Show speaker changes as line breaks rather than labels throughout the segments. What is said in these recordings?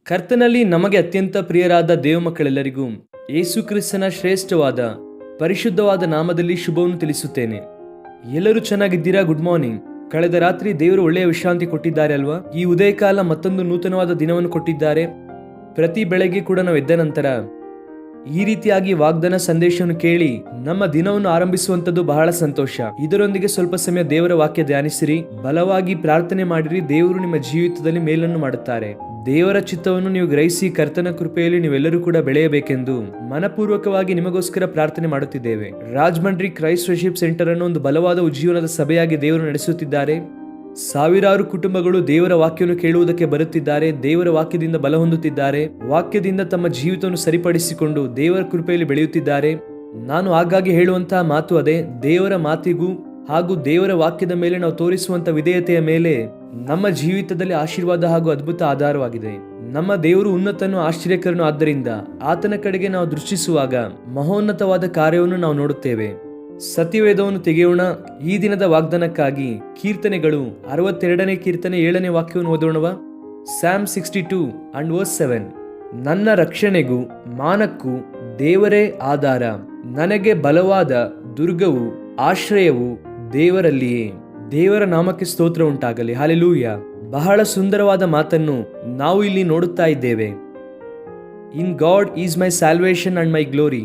ಕರ್ತನಲ್ಲಿ ನಮಗೆ ಅತ್ಯಂತ ಪ್ರಿಯರಾದ ದೇವಮಕ್ಕಳೆಲ್ಲರಿಗೂ ಯೇಸು ಕ್ರಿಸ್ತನ ಶ್ರೇಷ್ಠವಾದ ಪರಿಶುದ್ಧವಾದ ನಾಮದಲ್ಲಿ ಶುಭವನ್ನು ತಿಳಿಸುತ್ತೇನೆ. ಎಲ್ಲರೂ ಚೆನ್ನಾಗಿದ್ದೀರಾ? Good morning. ಕಳೆದ ರಾತ್ರಿ ದೇವರು ಒಳ್ಳೆಯ ವಿಶ್ರಾಂತಿ ಕೊಟ್ಟಿದ್ದಾರೆ ಅಲ್ವಾ? ಈ ಉದಯಕಾಲ ಮತ್ತೊಂದು ನೂತನವಾದ ದಿನವನ್ನು ಕೊಟ್ಟಿದ್ದಾರೆ. ಪ್ರತಿ ಬೆಳಗ್ಗೆ ಕೂಡ ನಾವು ಎದ್ದ ನಂತರ ಈ ರೀತಿಯಾಗಿ ವಾಗ್ದಾನ ಸಂದೇಶವನ್ನು ಕೇಳಿ ನಮ್ಮ ದಿನವನ್ನು ಆರಂಭಿಸುವಂತದ್ದು ಬಹಳ ಸಂತೋಷ. ಇದರೊಂದಿಗೆ ಸ್ವಲ್ಪ ಸಮಯ ದೇವರ ವಾಕ್ಯ ಧ್ಯಾನಿಸಿರಿ, ಬಲವಾಗಿ ಪ್ರಾರ್ಥನೆ ಮಾಡಿರಿ. ದೇವರು ನಿಮ್ಮ ಜೀವಿತದಲ್ಲಿ ಮೇಲನ್ನು ಮಾಡುತ್ತಾರೆ. ದೇವರ ಚಿತ್ತವನ್ನು ನೀವು ಗ್ರಹಿಸಿ ಕರ್ತನ ಕೃಪೆಯಲ್ಲಿ ನೀವೆಲ್ಲರೂ ಕೂಡ ಬೆಳೆಯಬೇಕೆಂದು ಮನಪೂರ್ವಕವಾಗಿ ನಿಮಗೋಸ್ಕರ ಪ್ರಾರ್ಥನೆ ಮಾಡುತ್ತಿದ್ದೇವೆ. ರಾಜಮಂಡ್ರಿ ಕ್ರೈಸ್ಟ್ ಫೆಲೋಶಿಪ್ ಸೆಂಟರ್ ಅನ್ನು ಒಂದು ಬಲವಾದ ಉಜ್ಜೀವನದ ಸಭೆಯಾಗಿ ದೇವರು ನಡೆಸುತ್ತಿದ್ದಾರೆ. ಸಾವಿರಾರು ಕುಟುಂಬಗಳು ದೇವರ ವಾಕ್ಯವನ್ನು ಕೇಳುವುದಕ್ಕೆ ಬರುತ್ತಿದ್ದಾರೆ, ದೇವರ ವಾಕ್ಯದಿಂದ ಬಲ ಹೊಂದುತ್ತಿದ್ದಾರೆ, ವಾಕ್ಯದಿಂದ ತಮ್ಮ ಜೀವಿತವನ್ನು ಸರಿಪಡಿಸಿಕೊಂಡು ದೇವರ ಕೃಪೆಯಲ್ಲಿ ಬೆಳೆಯುತ್ತಿದ್ದಾರೆ. ನಾನು ಆಗಾಗ್ಗೆ ಹೇಳುವಂತಹ ಮಾತು ಅದೇ, ದೇವರ ಮಾತಿಗೂ ಹಾಗೂ ದೇವರ ವಾಕ್ಯದ ಮೇಲೆ ನಾವು ತೋರಿಸುವಂತ ವಿಧೇಯತೆಯ ಮೇಲೆ ನಮ್ಮ ಜೀವಿತದಲ್ಲಿ ಆಶೀರ್ವಾದ ಹಾಗೂ ಅದ್ಭುತ ಆಧಾರವಾಗಿದೆ. ನಮ್ಮ ದೇವರು ಉನ್ನತನು ಆಶ್ಚರ್ಯಕರನು, ಆದ್ದರಿಂದ ಆತನ ಕಡೆಗೆ ನಾವು ದೃಷ್ಟಿಸುವಾಗ ಮಹೋನ್ನತವಾದ ಕಾರ್ಯವನ್ನು ನಾವು ನೋಡುತ್ತೇವೆ. ಸತ್ಯವೇದವನ್ನು ತೆಗೆಯೋಣ. ಈ ದಿನದ ವಾಗ್ದಾನಕ್ಕಾಗಿ ಕೀರ್ತನೆಗಳು 62ನೇ ಕೀರ್ತನೆ 7ನೇ ವಾಕ್ಯವನ್ನು ಓದೋಣವಾ? Psalm 62 and verse 7. ನನ್ನ ರಕ್ಷಣೆಗೂ ಮಾನಕ್ಕೂ ದೇವರೇ ಆಧಾರ, ನನಗೆ ಬಲವಾದ ದುರ್ಗವು ಆಶ್ರಯವು ದೇವರಲ್ಲಿಯೇ. ದೇವರ ನಾಮಕ್ಕೆ ಸ್ತೋತ್ರ ಉಂಟಾಗಲಿ. ಹಲ್ಲೆಲೂಯಾ. ಬಹಳ ಸುಂದರವಾದ ಮಾತನ್ನು ನಾವು ಇಲ್ಲಿ ನೋಡುತ್ತಾ ಇದ್ದೇವೆ. In God is my salvation and my glory,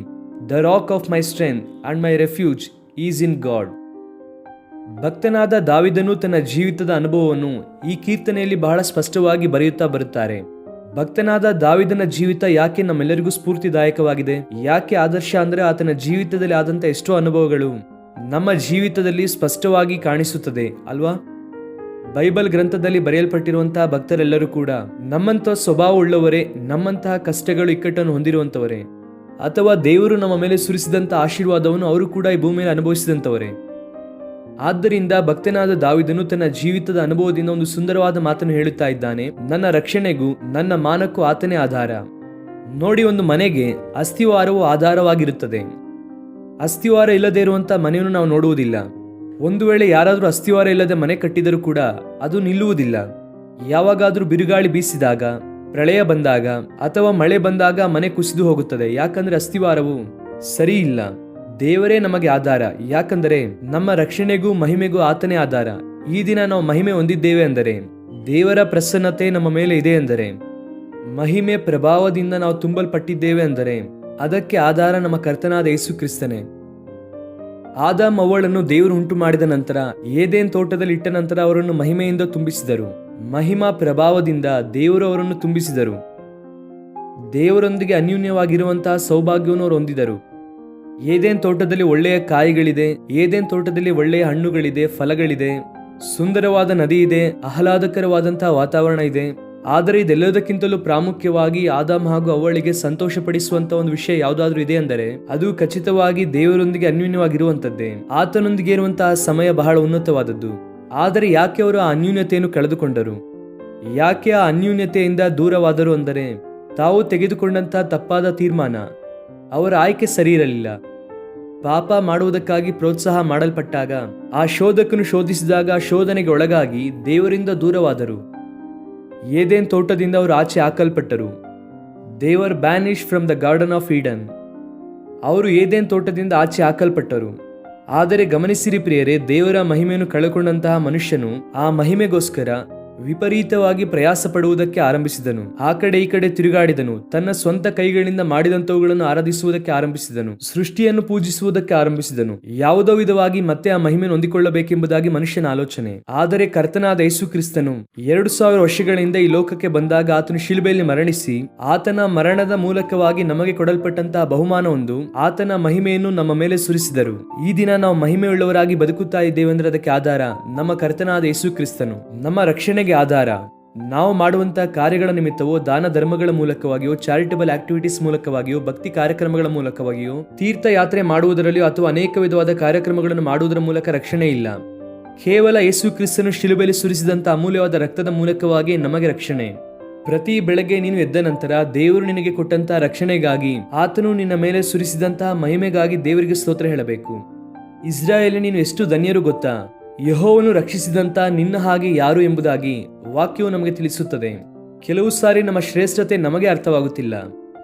the rock of my strength and my refuge is in God. ಭಕ್ತನಾದ ದಾವಿದನು ತನ್ನ ಜೀವಿತದ ಅನುಭವವನ್ನು ಈ ಕೀರ್ತನೆಯಲ್ಲಿ ಬಹಳ ಸ್ಪಷ್ಟವಾಗಿ ಬರೆಯುತ್ತಾ ಬರುತ್ತಾರೆ. ಭಕ್ತನಾದ ದಾವಿದನ ಜೀವಿತ ಯಾಕೆ ನಮ್ಮೆಲ್ಲರಿಗೂ ಸ್ಫೂರ್ತಿದಾಯಕವಾಗಿದೆ, ಯಾಕೆ ಆದರ್ಶ ಅಂದ್ರೆ ಆತನ ಜೀವಿತದಲ್ಲಿ ಆದಂತ ಎಷ್ಟೋ ಅನುಭವಗಳು ನಮ್ಮ ಜೀವಿತದಲ್ಲಿ ಸ್ಪಷ್ಟವಾಗಿ ಕಾಣಿಸುತ್ತದೆ ಅಲ್ವಾ? ಬೈಬಲ್ ಗ್ರಂಥದಲ್ಲಿ ಬರೆಯಲ್ಪಟ್ಟಿರುವಂತಹ ಭಕ್ತರೆಲ್ಲರೂ ಕೂಡ ನಮ್ಮಂತಹ ಸ್ವಭಾವ ಉಳ್ಳವರೇ, ನಮ್ಮಂತಹ ಕಷ್ಟಗಳು ಇಕ್ಕಟ್ಟನ್ನು ಹೊಂದಿರುವಂತವರೇ, ಅಥವಾ ದೇವರು ನಮ್ಮ ಮೇಲೆ ಸುರಿಸಿದಂತ ಆಶೀರ್ವಾದವನ್ನು ಅವರು ಕೂಡ ಈ ಭೂಮಿಯಲ್ಲಿ ಅನುಭವಿಸಿದಂತವರೇ. ಆದ್ದರಿಂದ ಭಕ್ತನಾದ ದಾವಿದನು ತನ್ನ ಜೀವಿತದ ಅನುಭವದಿಂದ ಒಂದು ಸುಂದರವಾದ ಮಾತನ್ನು ಹೇಳುತ್ತಾ ಇದ್ದಾನೆ, ನನ್ನ ರಕ್ಷಣೆಗೂ ನನ್ನ ಮಾನಕ್ಕೂ ಆತನೇ ಆಧಾರ. ನೋಡಿ, ಒಂದು ಮನೆಗೆ ಅಸ್ಥಿವಾರವು ಆಧಾರವಾಗಿರುತ್ತದೆ. ಅಸ್ಥಿವಾರ ಇಲ್ಲದೆ ಇರುವಂತಹ ಮನೆಯನ್ನು ನಾವು ನೋಡುವುದಿಲ್ಲ. ಒಂದು ವೇಳೆ ಯಾರಾದರೂ ಅಸ್ಥಿವಾರ ಇಲ್ಲದೆ ಮನೆ ಕಟ್ಟಿದರೂ ಕೂಡ ಅದು ನಿಲ್ಲುವುದಿಲ್ಲ. ಯಾವಾಗಾದ್ರೂ ಬಿರುಗಾಳಿ ಬೀಸಿದಾಗ, ಪ್ರಳಯ ಬಂದಾಗ ಅಥವಾ ಮಳೆ ಬಂದಾಗ ಮನೆ ಕುಸಿದು ಹೋಗುತ್ತದೆ. ಯಾಕಂದ್ರೆ ಅಸ್ಥಿವಾರವು ಸರಿ ಇಲ್ಲ. ದೇವರೇ ನಮಗೆ ಆಧಾರ. ಯಾಕಂದರೆ ನಮ್ಮ ರಕ್ಷಣೆಗೂ ಮಹಿಮೆಗೂ ಆತನೇ ಆಧಾರ. ಈ ದಿನ ನಾವು ಮಹಿಮೆ ಹೊಂದಿದ್ದೇವೆ ಅಂದರೆ, ದೇವರ ಪ್ರಸನ್ನತೆ ನಮ್ಮ ಮೇಲೆ ಇದೆ ಎಂದರೆ, ಮಹಿಮೆ ಪ್ರಭಾವದಿಂದ ನಾವು ತುಂಬಲ್ಪಟ್ಟಿದ್ದೇವೆ ಅಂದರೆ ಅದಕ್ಕೆ ಆಧಾರ ನಮ್ಮ ಕರ್ತನಾದ ಯೇಸು ಕ್ರಿಸ್ತನೇ. ಆದಾಮ್ ಅವ್ವಳನ್ನು ದೇವರು ಉಂಟು ಮಾಡಿದ ನಂತರ, ಏದೇನ್ ತೋಟದಲ್ಲಿ ಇಟ್ಟ ನಂತರ ಅವರನ್ನು ಮಹಿಮೆಯಿಂದ ತುಂಬಿಸಿದರು. ಮಹಿಮಾ ಪ್ರಭಾವದಿಂದ ದೇವರು ಅವರನ್ನು ತುಂಬಿಸಿದರು. ದೇವರೊಂದಿಗೆ ಅನ್ಯೂನ್ಯವಾಗಿರುವಂತಹ ಸೌಭಾಗ್ಯವನ್ನು ಅವರು ಹೊಂದಿದರು. ಏದೇನ್ ತೋಟದಲ್ಲಿ ಒಳ್ಳೆಯ ಕಾಯಿಗಳಿದೆ, ಏದೇನ್ ತೋಟದಲ್ಲಿ ಒಳ್ಳೆಯ ಹಣ್ಣುಗಳಿದೆ, ಫಲಗಳಿದೆ, ಸುಂದರವಾದ ನದಿ ಇದೆ, ಆಹ್ಲಾದಕರವಾದಂತಹ ವಾತಾವರಣ ಇದೆ. ಆದರೆ ಇದೆಲ್ಲದಕ್ಕಿಂತಲೂ ಪ್ರಾಮುಖ್ಯವಾಗಿ ಆದಾಮ್ ಹಾಗೂ ಅವಳಿಗೆ ಸಂತೋಷ ಪಡಿಸುವಂತ ಒಂದು ವಿಷಯ ಯಾವುದಾದ್ರೂ ಇದೆ ಅಂದರೆ ಅದು ಖಚಿತವಾಗಿ ದೇವರೊಂದಿಗೆ ಅನ್ಯೂನ್ಯವಾಗಿರುವಂತದ್ದೇ. ಆತನೊಂದಿಗೆ ಇರುವಂತಹ ಸಮಯ ಬಹಳ ಉನ್ನತವಾದದ್ದು. ಆದರೆ ಯಾಕೆ ಅವರು ಆ ಅನ್ಯೂನ್ಯತೆಯನ್ನು ಕಳೆದುಕೊಂಡರು? ಯಾಕೆ ಆ ಅನ್ಯೂನ್ಯತೆಯಿಂದ ದೂರವಾದರು ಅಂದರೆ ತಾವು ತೆಗೆದುಕೊಂಡಂತಹ ತಪ್ಪಾದ ತೀರ್ಮಾನ, ಅವರ ಆಯ್ಕೆ ಸರಿ ಇರಲಿಲ್ಲ. ಪಾಪ ಮಾಡುವುದಕ್ಕಾಗಿ ಪ್ರೋತ್ಸಾಹ ಮಾಡಲ್ಪಟ್ಟಾಗ, ಆ ಶೋಧಕನು ಶೋಧಿಸಿದಾಗ ಶೋಧನೆಗೆ ಒಳಗಾಗಿ ದೇವರಿಂದ ದೂರವಾದರು. ಏದೇನ್ ತೋಟದಿಂದ ಅವರು ಆಚೆ ಹಾಕಲ್ಪಟ್ಟರು. ದೇವರ್ ಬ್ಯಾನಿಶ್ from the garden of Eden. ಅವರು ಏದೇನ್ ತೋಟದಿಂದ ಆಚೆ ಹಾಕಲ್ಪಟ್ಟರು. ಆದರೆ ಗಮನಿಸಿರಿ ಪ್ರಿಯರೇ, ದೇವರ ಮಹಿಮೆಯನ್ನು ಕಳೆದುಕೊಂಡಂತಹ ಮನುಷ್ಯನು ಆ ಮಹಿಮೆಗೋಸ್ಕರ ವಿಪರೀತವಾಗಿ ಪ್ರಯಾಸ ಪಡುವುದಕ್ಕೆ ಆರಂಭಿಸಿದನು. ಆ ಕಡೆ ಈ ಕಡೆ ತಿರುಗಾಡಿದನು. ತನ್ನ ಸ್ವಂತ ಕೈಗಳಿಂದ ಮಾಡಿದಂತವುಗಳನ್ನು ಆರಾಧಿಸುವುದಕ್ಕೆ ಆರಂಭಿಸಿದನು. ಸೃಷ್ಟಿಯನ್ನು ಪೂಜಿಸುವುದಕ್ಕೆ ಆರಂಭಿಸಿದನು. ಯಾವುದೋ ವಿಧವಾಗಿ ಮತ್ತೆ ಆ ಮಹಿಮೆಯನ್ನು ಹೊಂದಿಕೊಳ್ಳಬೇಕೆಂಬುದಾಗಿ ಮನುಷ್ಯನ ಆಲೋಚನೆ. ಆದರೆ ಕರ್ತನಾದ ಯೇಸು ಕ್ರಿಸ್ತನು 2000 ವರ್ಷಗಳಿಂದ ಈ ಲೋಕಕ್ಕೆ ಬಂದಾಗ ಆತನು ಶಿಲುಬೆಯಲ್ಲಿ ಮರಣಿಸಿ, ಆತನ ಮರಣದ ಮೂಲಕವಾಗಿ ನಮಗೆ ಕೊಡಲ್ಪಟ್ಟಂತಹ ಬಹುಮಾನವೊಂದು, ಆತನ ಮಹಿಮೆಯನ್ನು ನಮ್ಮ ಮೇಲೆ ಸುರಿಸಿದರು. ಈ ದಿನ ನಾವು ಮಹಿಮೆಯುಳ್ಳವರಾಗಿ ಬದುಕುತ್ತಾ ಇದ್ದೇವೆ ಅಂದ್ರೆ ಅದಕ್ಕೆ ಆಧಾರ ನಮ್ಮ ಕರ್ತನಾದ ಯೇಸು ಕ್ರಿಸ್ತನು. ನಮ್ಮ ರಕ್ಷಣೆಗೆ ಆಧಾರ ನಾವು ಮಾಡುವಂತಹ ಕಾರ್ಯಗಳ ನಿಮಿತ್ತವೋ, ದಾನ ಧರ್ಮಗಳ ಮೂಲಕವಾಗಿಯೋ, ಚಾರಿಟಬಲ್ ಆಕ್ಟಿವಿಟೀಸ್ ಮೂಲಕವಾಗಿಯೋ, ಭಕ್ತಿ ಕಾರ್ಯಕ್ರಮಗಳ ಮೂಲಕವಾಗಿಯೋ, ತೀರ್ಥಯಾತ್ರೆ ಮಾಡುವುದರಲ್ಲಿಯೋ ಅಥವಾ ಅನೇಕ ವಿಧವಾದ ಕಾರ್ಯಕ್ರಮಗಳನ್ನು ಮಾಡುವುದರ ಮೂಲಕ ರಕ್ಷಣೆ ಇಲ್ಲ. ಕೇವಲ ಯೇಸು ಕ್ರಿಸ್ತನು ಶಿಲುಬೆಯಲ್ಲಿ ಸುರಿಸಿದಂತ ಅಮೂಲ್ಯವಾದ ರಕ್ತದ ಮೂಲಕವಾಗಿ ನಮಗೆ ರಕ್ಷಣೆ. ಪ್ರತಿ ಬೆಳಗ್ಗೆ ನೀನು ಎದ್ದ ನಂತರ ದೇವರು ನಿನಗೆ ಕೊಟ್ಟಂತಹ ರಕ್ಷಣೆಗಾಗಿ, ಆತನು ನಿನ್ನ ಮೇಲೆ ಸುರಿಸಿದಂತಹ ಮಹಿಮೆಗಾಗಿ ದೇವರಿಗೆ ಸ್ತೋತ್ರ ಹೇಳಬೇಕು. ಇಸ್ರಾಯೇಲ್, ನೀನು ಎಷ್ಟು ಧನ್ಯರು ಗೊತ್ತಾ? ಯೆಹೋವನು ರಕ್ಷಿಸಿದಂತ ನಿನ್ನ ಹಾಗೆ ಯಾರು ಎಂಬುದಾಗಿ ವಾಕ್ಯವು ನಮಗೆ ತಿಳಿಸುತ್ತದೆ. ಕೆಲವು ಸಾರಿ ನಮ್ಮ ಶ್ರೇಷ್ಠತೆ ನಮಗೆ ಅರ್ಥವಾಗುತ್ತಿಲ್ಲ.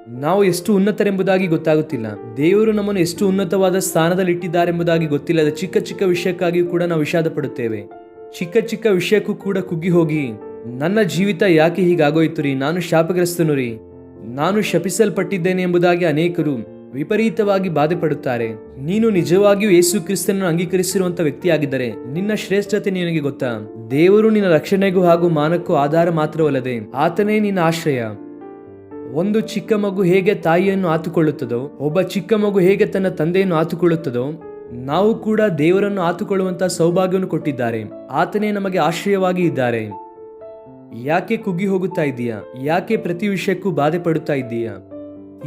ನಾವು ಎಷ್ಟು ಉನ್ನತರೆಂಬುದಾಗಿ ಗೊತ್ತಾಗುತ್ತಿಲ್ಲ. ದೇವರು ನಮ್ಮನ್ನು ಎಷ್ಟು ಉನ್ನತವಾದ ಸ್ಥಾನದಲ್ಲಿ ಇಟ್ಟಿದ್ದಾರೆಂಬುದಾಗಿ ಗೊತ್ತಿಲ್ಲದ ಚಿಕ್ಕ ಚಿಕ್ಕ ವಿಷಯಕ್ಕಾಗಿಯೂ ಕೂಡ ನಾವು ವಿಷಾದ ಪಡುತ್ತೇವೆ. ಚಿಕ್ಕ ಚಿಕ್ಕ ವಿಷಯಕ್ಕೂ ಕೂಡ ಕುಗ್ಗಿ ಹೋಗಿ, ನನ್ನ ಜೀವಿತ ಯಾಕೆ ಹೀಗಾಗೋಯ್ತು ರೀ, ನಾನು ಶಾಪಗ್ರಸ್ತನು ರೀ, ನಾನು ಶಪಿಸಲ್ಪಟ್ಟಿದ್ದೇನೆ ಎಂಬುದಾಗಿ ಅನೇಕರು ವಿಪರೀತವಾಗಿ ಬಾಧೆ ಪಡುತ್ತಾರೆ. ನೀನು ನಿಜವಾಗಿಯೂ ಯೇಸು ಕ್ರಿಸ್ತನನ್ನು ಅಂಗೀಕರಿಸಿರುವಂತ ವ್ಯಕ್ತಿಯಾಗಿದ್ದರೆ ನಿನ್ನ ಶ್ರೇಷ್ಠತೆ ನಿನಗೆ ಗೊತ್ತಾ? ದೇವರು ನಿನ್ನ ರಕ್ಷಣೆಗೂ ಹಾಗೂ ಮಾನಕ್ಕೂ ಆಧಾರ ಮಾತ್ರವಲ್ಲದೆ ಆತನೇ ನಿನ್ನ ಆಶ್ರಯ. ಒಂದು ಚಿಕ್ಕ ಮಗು ಹೇಗೆ ತಾಯಿಯನ್ನು ಆತುಕೊಳ್ಳುತ್ತದೋ, ಒಬ್ಬ ಚಿಕ್ಕ ಮಗು ಹೇಗೆ ತನ್ನ ತಂದೆಯನ್ನು ಆತುಕೊಳ್ಳುತ್ತದೋ, ನಾವು ಕೂಡ ದೇವರನ್ನು ಆತುಕೊಳ್ಳುವಂತ ಸೌಭಾಗ್ಯವನ್ನು ಕೊಟ್ಟಿದ್ದಾರೆ. ಆತನೇ ನಮಗೆ ಆಶ್ರಯವಾಗಿ ಇದ್ದಾರೆ. ಯಾಕೆ ಕುಗ್ಗಿ ಹೋಗುತ್ತಾ ಇದ್ದೀಯಾ? ಯಾಕೆ ಪ್ರತಿ ವಿಷಯಕ್ಕೂ ಬಾಧೆ ಪಡುತ್ತಾ ಇದ್ದೀಯಾ?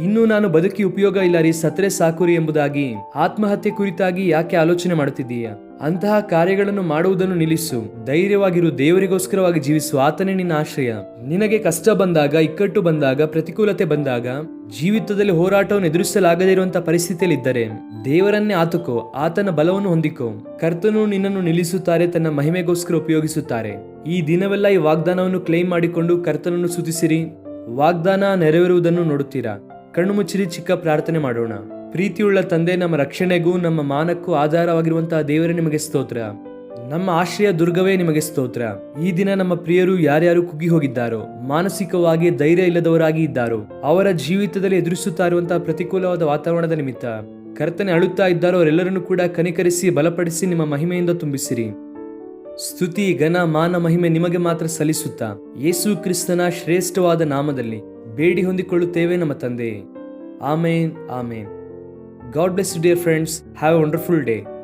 ಇನ್ನು ನಾನು ಬದುಕಿ ಉಪಯೋಗ ಇಲ್ಲ ರೀ, ಸತ್ರೆ ಸಾಕುರಿ ಎಂಬುದಾಗಿ ಆತ್ಮಹತ್ಯೆ ಕುರಿತಾಗಿ ಯಾಕೆ ಆಲೋಚನೆ ಮಾಡುತ್ತಿದ್ದೀಯಾ? ಅಂತಹ ಕಾರ್ಯಗಳನ್ನು ಮಾಡುವುದನ್ನು ನಿಲ್ಲಿಸು. ಧೈರ್ಯವಾಗಿರು, ದೇವರಿಗೋಸ್ಕರವಾಗಿ ಜೀವಿಸು. ಆತನೇ ನಿನ್ನ ಆಶ್ರಯ. ನಿನಗೆ ಕಷ್ಟ ಬಂದಾಗ, ಇಕ್ಕಟ್ಟು ಬಂದಾಗ, ಪ್ರತಿಕೂಲತೆ ಬಂದಾಗ, ಜೀವಿತದಲ್ಲಿ ಹೋರಾಟವನ್ನು ಎದುರಿಸಲಾಗದೇ ಇರುವಂತಹ ಪರಿಸ್ಥಿತಿಯಲ್ಲಿ ಇದ್ದರೆ ದೇವರನ್ನೇ ಆತುಕೋ, ಆತನ ಬಲವನ್ನು ಹೊಂದಿಕೋ. ಕರ್ತನು ನಿನ್ನನ್ನು ನಿಲ್ಲಿಸುತ್ತಾರೆ, ತನ್ನ ಮಹಿಮೆಗೋಸ್ಕರ ಉಪಯೋಗಿಸುತ್ತಾರೆ. ಈ ದಿನವೆಲ್ಲ ಈ ವಾಗ್ದಾನವನ್ನು ಕ್ಲೇಮ್ ಮಾಡಿಕೊಂಡು ಕರ್ತನನ್ನು ಸ್ತುತಿಸಿರಿ. ವಾಗ್ದಾನ ನೆರವೇರುವುದನ್ನು ನೋಡುತ್ತೀರಾ? ಕಣ್ಣು ಮುಚ್ಚಿರಿ, ಚಿಕ್ಕ ಪ್ರಾರ್ಥನೆ ಮಾಡೋಣ. ಪ್ರೀತಿಯುಳ್ಳ ತಂದೆ, ನಮ್ಮ ರಕ್ಷಣೆಗೂ ನಮ್ಮ ಮಾನಕ್ಕೂ ಆಧಾರವಾಗಿರುವಂತಹ ದೇವರೇ ನಿಮಗೆ ಸ್ತೋತ್ರ. ನಮ್ಮ ಆಶ್ರಯ ದುರ್ಗವೇ ನಿಮಗೆ ಸ್ತೋತ್ರ. ಈ ದಿನ ನಮ್ಮ ಪ್ರಿಯರು ಯಾರ್ಯಾರು ಕುಗ್ಗಿ ಹೋಗಿದ್ದಾರೋ, ಮಾನಸಿಕವಾಗಿ ಧೈರ್ಯ ಇಲ್ಲದವರಾಗಿ ಇದ್ದಾರೋ, ಅವರ ಜೀವಿತದಲ್ಲಿ ಎದುರಿಸುತ್ತಾ ಇರುವಂತಹ ಪ್ರತಿಕೂಲವಾದ ವಾತಾವರಣದ ನಿಮಿತ್ತ ಕರ್ತನೆ ಅಳುತ್ತಾ ಇದ್ದಾರೋ, ಅವರೆಲ್ಲರನ್ನು ಕೂಡ ಕನಿಕರಿಸಿ ಬಲಪಡಿಸಿ ನಿಮ್ಮ ಮಹಿಮೆಯಿಂದ ತುಂಬಿಸಿರಿ. ಸ್ತುತಿ, ಘನ, ಮಾನ, ಮಹಿಮೆ ನಿಮಗೆ ಮಾತ್ರ ಸಲ್ಲಿಸುತ್ತಾ ಯೇಸು ಕ್ರಿಸ್ತನ ಶ್ರೇಷ್ಠವಾದ ನಾಮದಲ್ಲಿ ಬೇಡಿ ಹೊಂದಿಕೊಳ್ಳುತ್ತೇವೆ ನಮ್ಮ ತಂದೆ. ಆಮೇನ್, ಆಮೇನ್. God bless you, dear friends. Have a wonderful day.